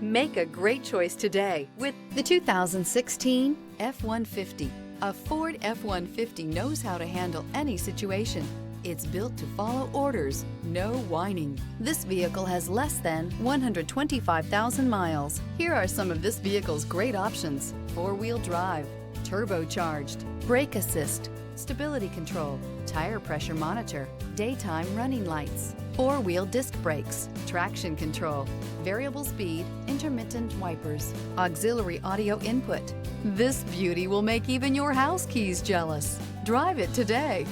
Make a great choice today with the 2016 F-150. A Ford F-150 knows how to handle any situation. It's built to follow orders, no whining. This vehicle has less than 125,000 miles. Here are some of this vehicle's great options: four-wheel drive, turbocharged, brake assist, stability control, tire pressure monitor, daytime running lights, four-wheel disc brakes, traction control, variable speed, intermittent wipers, auxiliary audio input. This beauty will make even your house keys jealous. Drive it today.